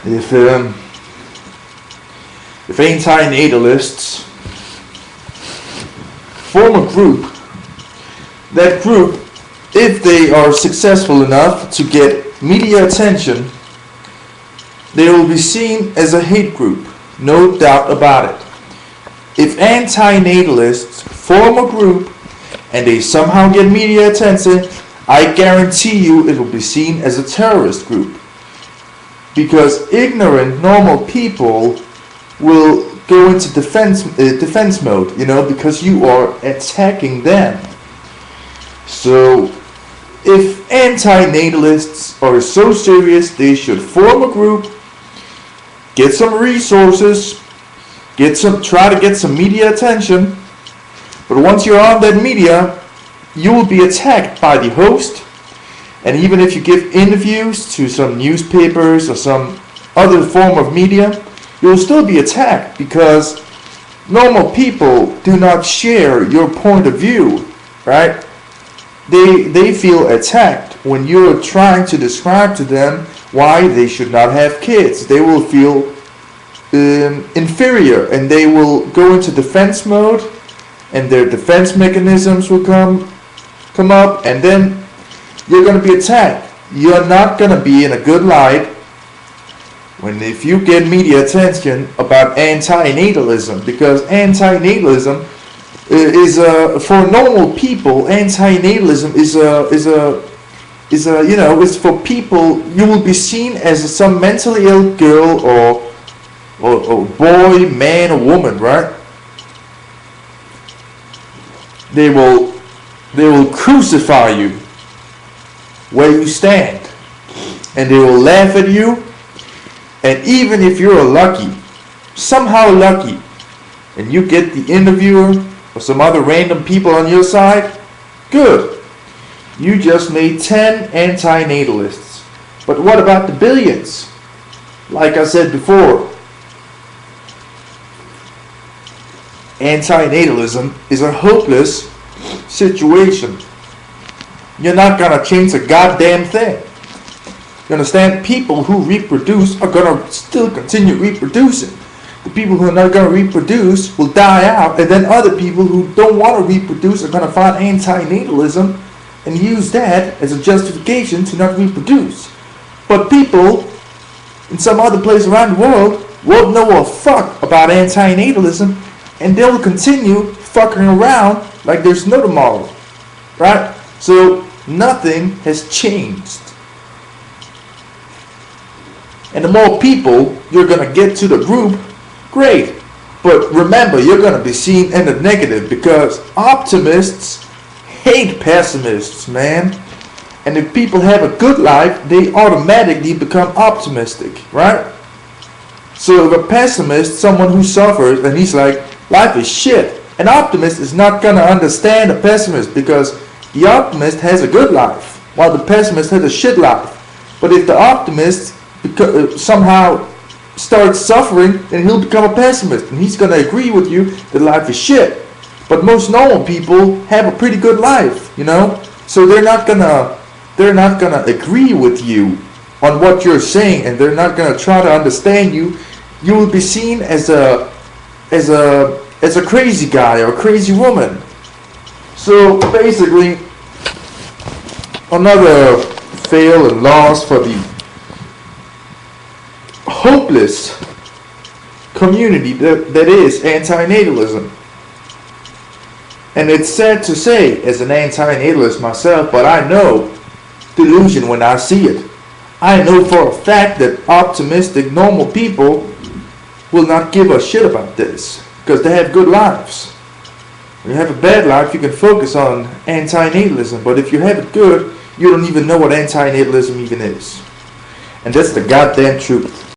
If anti-natalists form a group, that group, if they are successful enough to get media attention, they will be seen as a hate group, no doubt about it. If anti-natalists form a group and they somehow get media attention, I guarantee you it will be seen as a terrorist group. Because ignorant, normal people will go into defense mode, because you are attacking them. So, if anti-natalists are so serious, they should form a group, get some resources, try to get some media attention. But once you're on that media, you will be attacked by the host. And even if you give interviews to some newspapers or some other form of media, you'll still be attacked because normal people do not share your point of view, right? They feel attacked when you're trying to describe to them why they should not have kids. They will feel inferior, and they will go into defense mode, and their defense mechanisms will come up, and then you're going to be attacked. You're not going to be in a good light if you get media attention about anti-natalism, because anti-natalism is for normal people. Anti-natalism is for people. You will be seen as some mentally ill girl or boy, man, or woman, right? They will crucify you where you stand, and they will laugh at you. And even if you're somehow lucky, and you get the interviewer or some other random people on your side, good. You just made 10 anti-natalists. But what about the billions? Like I said before, anti-natalism is a hopeless situation. You're not going to change a goddamn thing. You understand? People who reproduce are going to still continue reproducing. The people who are not going to reproduce will die out, and then other people who don't want to reproduce are going to find anti-natalism and use that as a justification to not reproduce. But people in some other place around the world won't know a fuck about anti-natalism, and they'll continue fucking around like there's no tomorrow. Right? So nothing has changed. And the more people you're going to get to the group, great. But remember, you're going to be seen in the negative, because optimists hate pessimists, man. And if people have a good life, they automatically become optimistic, right? So if a pessimist, someone who suffers, and he's like, life is shit, an optimist is not going to understand a pessimist, because the optimist has a good life, while the pessimist has a shit life. But if the optimist somehow starts suffering, then he'll become a pessimist, and he's going to agree with you that life is shit. But most normal people have a pretty good life, so they're not gonna agree with you on what you're saying, and they're not gonna try to understand you. You will be seen as a crazy guy or a crazy woman. So basically, another fail and loss for the hopeless community that is anti-natalism. And it's sad to say, as an anti-natalist myself, but I know delusion when I see it. I know for a fact that optimistic, normal people will not give a shit about this, because they have good lives. When you have a bad life, you can focus on anti-natalism, but if you have it good, you don't even know what anti-natalism even is. And that's the goddamn truth.